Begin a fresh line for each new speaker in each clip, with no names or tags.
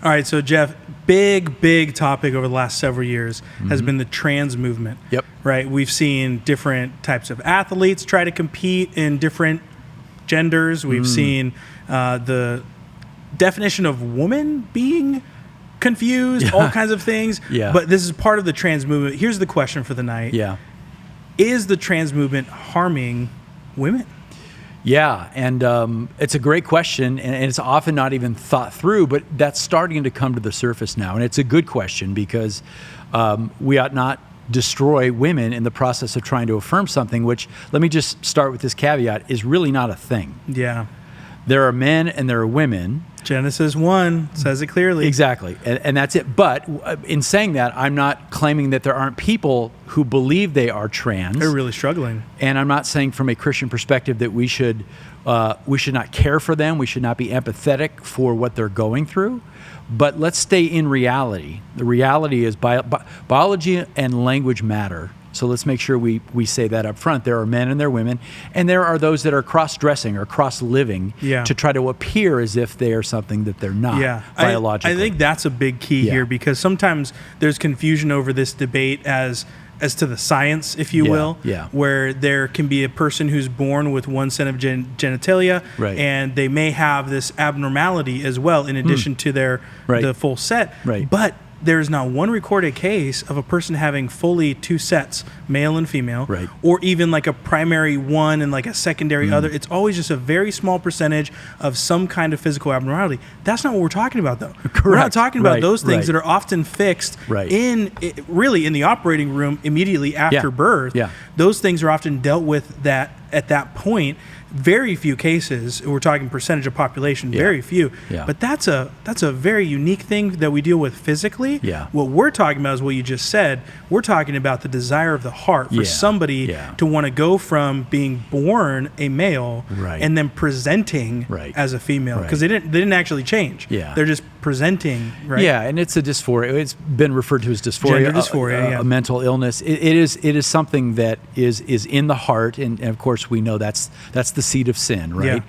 All right, so Jeff, big topic over the last several years has been the trans movement.
Yep.
Right? We've seen different types of athletes try to compete in different genders. We've seen the definition of woman being confused, all kinds of things.
Yeah.
But this is part of the trans movement. Here's the question for the night.
Yeah.
Is the trans movement harming women?
Yeah, and it's a great question, and it's often not even thought through, but that's starting to come to the surface now. And it's a good question because we ought not destroy women in the process of trying to affirm something, which, let me just start with this caveat, is really not a thing.
Yeah.
There are men and there are women.
Genesis 1 says it clearly.
Exactly, and that's it. But in saying that, I'm not claiming that there aren't people who believe they are trans.
They're really struggling.
And I'm not saying from a Christian perspective that we should not care for them. We should not be empathetic for what they're going through. But let's stay in reality. The reality is biology and language matter. So let's make sure we say that up front. There are men and there are women, and there are those that are cross-dressing or cross-living to try to appear as if they are something that they're not biologically.
I think that's a big key here, because sometimes there's confusion over this debate as to the science, if you will, where there can be a person who's born with one set of genitalia, and they may have this abnormality as well in addition to their the full set. But there's not one recorded case of a person having fully two sets, male and female, or even like a primary one and like a secondary other. It's always just a very small percentage of some kind of physical abnormality. That's not what we're talking about, though.
Correct.
We're not talking about those things that are often fixed in the operating room immediately after birth. Those things are often dealt with at that point. Very few cases. We're talking percentage of population. Very few. But that's a very unique thing that we deal with physically. What we're talking about is what you just said. We're talking about the desire of the heart for somebody to want to go from being born a male and then presenting as a female, because they didn't actually change. They're just presenting.
And it's a dysphoria. It's been referred to as dysphoria.
Gender dysphoria.
A mental illness. It is something that is in the heart, and of course we know that's the seed of sin, right?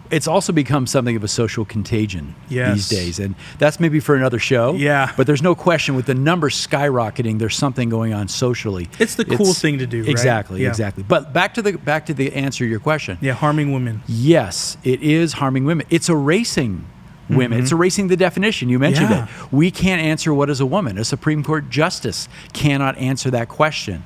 It's also become something of a social contagion these days, and that's maybe for another show. But there's no question, with the numbers skyrocketing, there's something going on socially.
It's the cool thing to do, right?
Exactly. But back to the answer to your question.
Harming women.
Yes, it is harming women. It's erasing women. It's erasing the definition. You mentioned it. We can't answer what is a woman. A Supreme Court justice cannot answer that question.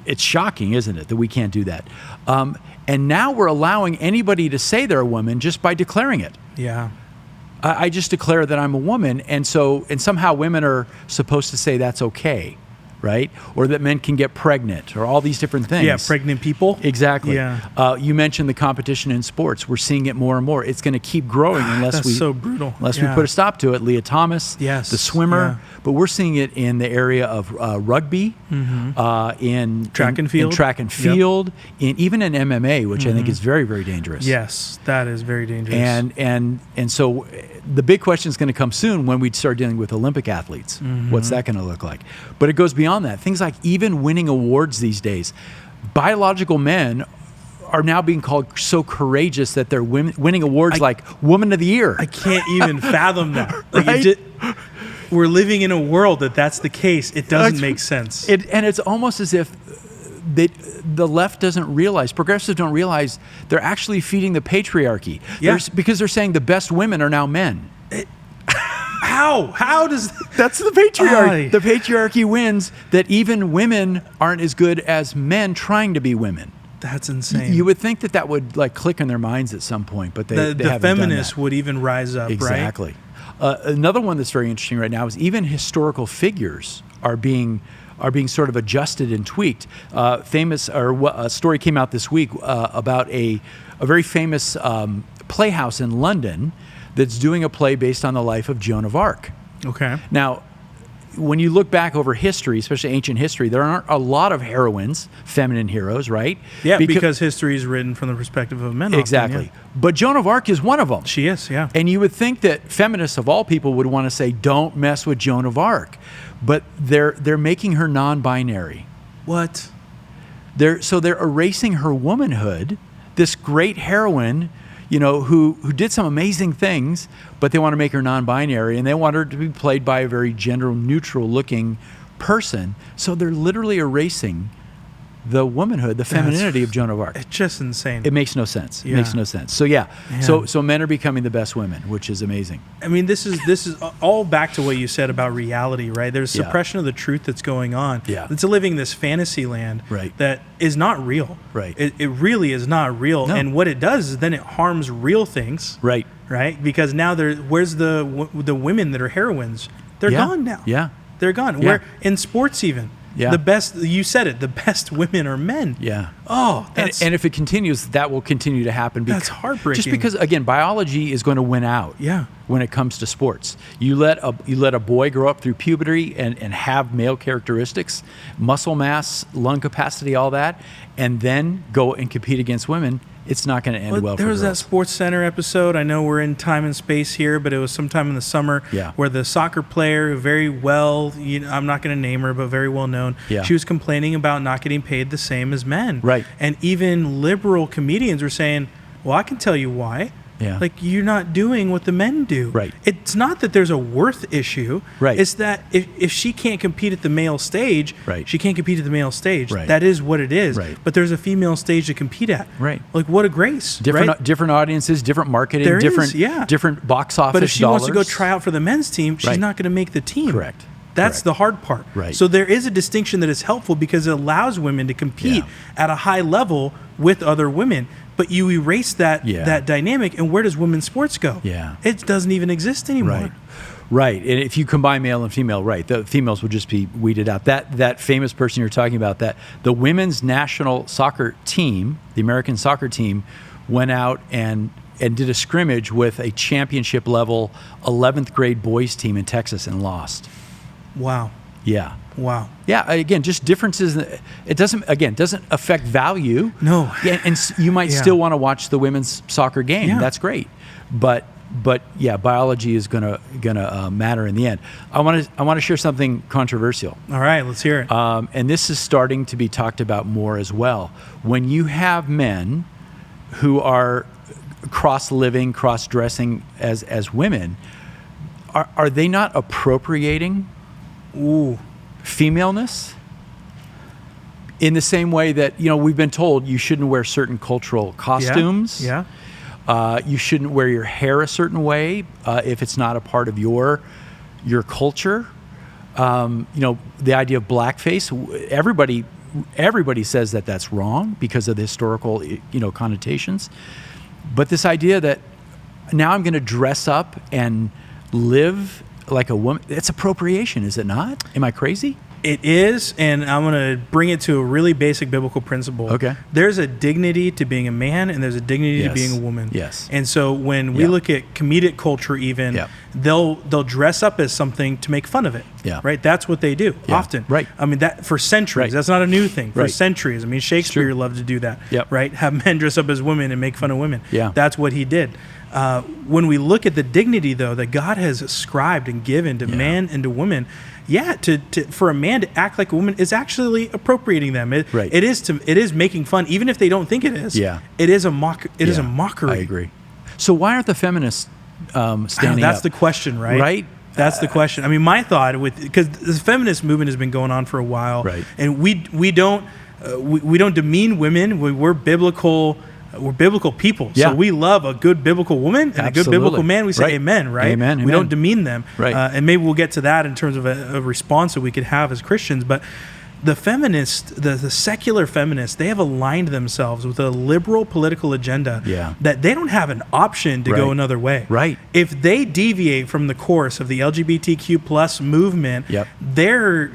It's shocking, isn't it, that we can't do that? And now we're allowing anybody to say they're a woman just by declaring it. I just declare that I'm a woman, and somehow women are supposed to say that's okay, right? Or that men can get pregnant, or all these different things.
Pregnant people.
Exactly. You mentioned the competition in sports. We're seeing it more and more. It's going to keep growing unless we put a stop to it. Leah Thomas, the swimmer. But we're seeing it in the area of rugby, in track and field, even in MMA, which I think is very, very dangerous.
Yes, that is very dangerous.
And so the big question is going to come soon when we start dealing with Olympic athletes. What's that going to look like? But it goes beyond that. Things like even winning awards these days. Biological men are now being called so courageous that they're winning awards like Woman of the Year.
I can't even fathom that. We're living in a world that's the case. It doesn't make sense.
And it's almost as if the left doesn't realize, progressives don't realize, they're actually feeding the patriarchy. Because they're saying the best women are now men.
How does
that's the patriarchy? The patriarchy wins that even women aren't as good as men trying to be women.
That's insane.
You would think that would click in their minds at some point, but they haven't done that.
The feminists would even rise up,
exactly. Another one that's very interesting right now is even historical figures are being sort of adjusted and tweaked. A story came out this week about a very famous playhouse in London that's doing a play based on the life of Joan of Arc.
Okay.
Now, when you look back over history, especially ancient history, there aren't a lot of heroines, feminine heroes, right?
Yeah, because history is written from the perspective of men.
Exactly.
Often,
But Joan of Arc is one of them.
She is, yeah.
And you would think that feminists of all people would want to say, don't mess with Joan of Arc. But they're making her non-binary.
What?
They're erasing her womanhood, this great heroine. who did some amazing things, but they want to make her non-binary, and they want her to be played by a very gender-neutral looking person. So they're literally erasing the womanhood, the femininity of Joan of Arc.
It's just insane.
It makes no sense. It makes no sense. So so men are becoming the best women, which is amazing.
I mean, this is all back to what you said about reality, right? There's suppression of the truth that's going on.
Yeah.
It's living this fantasy land that is not real.
Right.
It really is not real. No. And what it does is then it harms real things.
Right.
Right? Because now where's the women that are heroines? They're gone now.
Yeah.
They're gone.
Yeah.
Where in sports even.
Yeah.
The best, you said it, the best women are men.
Yeah.
Oh,
and if it continues, that will continue to happen.
That's heartbreaking.
Just because, again, biology is going to win out.
Yeah.
When it comes to sports, you let a boy grow up through puberty and have male characteristics, muscle mass, lung capacity, all that, and then go and compete against women. It's not going to end well for girls.
There was that Sports Center episode. I know we're in time and space here, but it was sometime in the summer where the soccer player, very well, I'm not going to name her, but very well known, she was complaining about not getting paid the same as men.
Right.
And even liberal comedians were saying, well, I can tell you why.
Yeah.
Like, you're not doing what the men do.
Right.
It's not that there's a worth issue.
Right.
It's that if she can't compete at the male stage, she can't compete at the male stage.
Right.
That is what it is.
Right.
But there's a female stage to compete at.
Right.
Like, what a grace.
Different audiences, different marketing, different box office
But if she
dollars.
wants to go try out for the men's team, she's not going to make the team.
Correct.
That's the hard part.
Right.
So there is a distinction that is helpful because it allows women to compete at a high level with other women. But you erase that dynamic, and where does women's sports go?
Yeah.
It doesn't even exist anymore.
Right. And if you combine male and female, the females would just be weeded out. That famous person you're talking about, that the women's national soccer team, the American soccer team, went out and did a scrimmage with a championship level 11th grade boys team in Texas and lost.
Wow.
Yeah.
Wow.
Yeah. Again, just differences. It doesn't affect value.
No.
Yeah, and you might still want to watch the women's soccer game.
Yeah.
That's great. But yeah, biology is gonna matter in the end. I want to share something controversial.
All right, let's hear it.
And this is starting to be talked about more as well. When you have men who are cross-living, cross-dressing as women, are they not appropriating femaleness? In the same way that, we've been told you shouldn't wear certain cultural costumes.
Yeah.
You shouldn't wear your hair a certain way if it's not a part of your culture. The idea of blackface, everybody says that that's wrong because of the historical, connotations. But this idea that now I'm going to dress up and live like a woman, it's appropriation, is it not? Am I crazy?
It is, and I'm going to bring it to a really basic biblical principle.
Okay.
There's a dignity to being a man, and there's a dignity to being a woman.
Yes.
And so when we look at comedic culture even, they'll dress up as something to make fun of it.
Yeah.
Right? That's what they do often.
Right.
I mean, that for centuries.
Right.
That's not a new thing. For
Right.
centuries. I mean, Shakespeare loved to do that.
Yep.
Right? Have men dress up as women and make fun of women.
Yeah.
That's what he did. When we look at the dignity, though, that God has ascribed and given to man and to women, for a man to act like a woman is actually appropriating them. It is making fun, even if they don't think it is.
Yeah.
It is a is a mockery.
I agree. So why aren't the feminists standing
That's
up?
the question, right?
Right.
That's the question. I mean, my thought because the feminist movement has been going on for a while,
right?
And we don't demean women. We're biblical. We're biblical people, so we love a good biblical woman and a good biblical man. We say amen, right?
Amen.
We don't demean them,
right?
And maybe we'll get to that in terms of a response that we could have as Christians. But the feminists, the secular feminists, they have aligned themselves with a liberal political agenda that they don't have an option to go another way.
Right.
If they deviate from the course of the LGBTQ plus movement, they're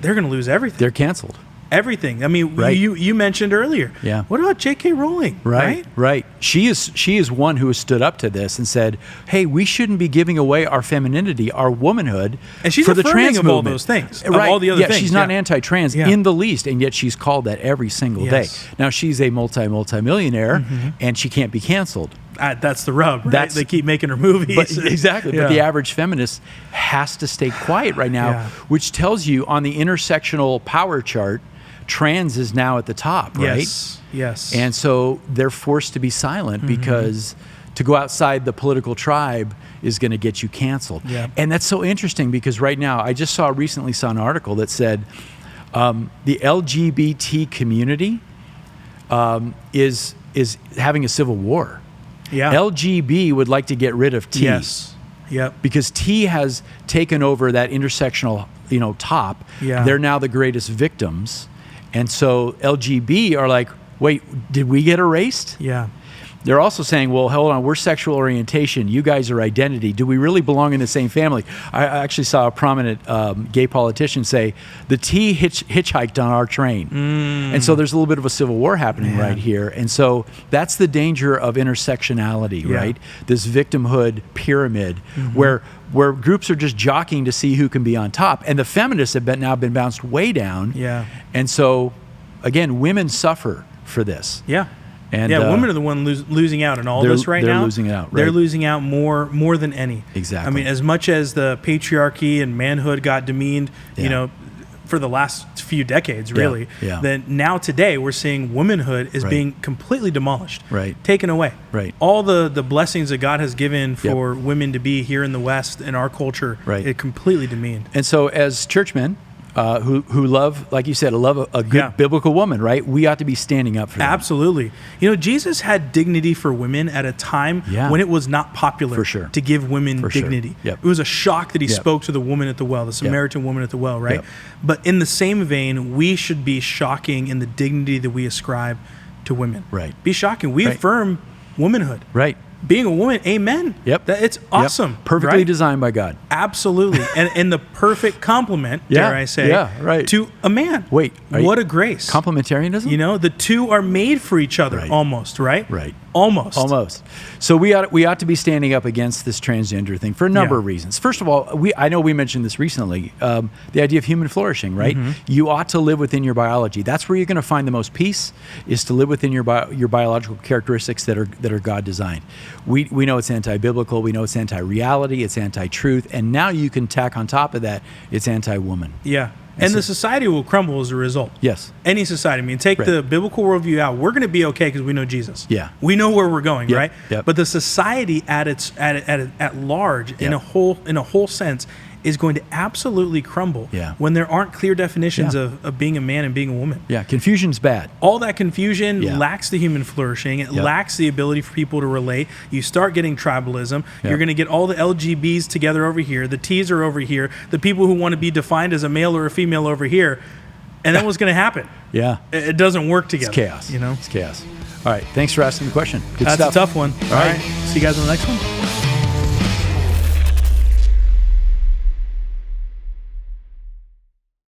going to lose everything.
They're canceled.
Everything. I mean, you mentioned earlier.
Yeah.
What about J.K. Rowling?
Right. She is one who has stood up to this and said, "Hey, we shouldn't be giving away our femininity, our womanhood,
and she's
for the trans
of
movement.
all those things, of all the other things.
She's not anti-trans in the least, and yet she's called that every single day. Now she's a multi-millionaire, and she can't be canceled.
That's the rub. Right? They keep making her movies.
But the average feminist has to stay quiet right now, which tells you on the intersectional power chart, trans is now at the top, right?
Yes.
And so they're forced to be silent because to go outside the political tribe is going to get you canceled.
Yeah.
And that's so interesting because right now, I just recently saw an article that said the LGBT community is having a civil war.
Yeah.
LGB would like to get rid of T.
Yes. Yep.
Because T has taken over that intersectional, top.
Yeah.
They're now the greatest victims. And so LGB are like, wait, did we get erased?
Yeah.
They're also saying, well, hold on, we're sexual orientation. You guys are identity. Do we really belong in the same family? I actually saw a prominent gay politician say, the T hitchhiked on our train. And so there's a little bit of a civil war happening right here. And so that's the danger of intersectionality, right? This victimhood pyramid where groups are just jockeying to see who can be on top. And the feminists have now been bounced way down.
Yeah.
And so, again, women suffer for this.
Yeah.
And,
women are the one losing out in all this right now.
They're losing out. Right?
They're losing out more than any.
Exactly.
I mean, as much as the patriarchy and manhood got demeaned, for the last few decades, really, then now today we're seeing womanhood is being completely demolished, taken away.
Right.
All the blessings that God has given for women to be here in the West in our culture, it completely demeaned.
And so, as churchmen, who love, like you said, love a good biblical woman, right? We ought to be standing up for them.
Absolutely. Jesus had dignity for women at a time when it was not popular to give women dignity.
Yep.
It was a shock that he spoke to the woman at the well, the Samaritan woman at the well, right? But in the same vein, we should be shocking in the dignity that we ascribe to women.
Right.
Be shocking. We affirm womanhood.
Right.
Being a woman, amen.
Yep.
It's awesome.
Perfectly designed by God.
Absolutely. and the perfect complement, dare I say, to a man.
Wait.
What a grace.
Complementarianism?
The two are made for each other almost, right?
Right.
Almost.
So we ought to be standing up against this transgender thing for a number of reasons. First of all, I know we mentioned this recently, the idea of human flourishing, right? You ought to live within your biology. That's where you're going to find the most peace, is to live within your biological characteristics that are God designed. We know it's anti-biblical. We know it's anti-reality. It's anti-truth. And now you can tack on top of that, it's anti-woman.
Yeah. And the society will crumble as a result.
Yes.
Any society. I mean, take the biblical worldview out. We're going to be okay because we know Jesus.
Yeah.
We know where we're going, right?
Yep.
But the society at large, in a whole sense, is going to absolutely crumble when there aren't clear definitions of being a man and being a woman.
Yeah, confusion's bad.
All that confusion lacks the human flourishing. It lacks the ability for people to relate. You start getting tribalism. You're going to get all the LGBs together over here. The Ts are over here. The people who want to be defined as a male or a female over here. And then what's going to happen?
Yeah.
It doesn't work together.
It's chaos.
You know?
It's chaos. All right. Thanks for asking the question. Good stuff.
That's a tough one. All right. See you guys on the next one.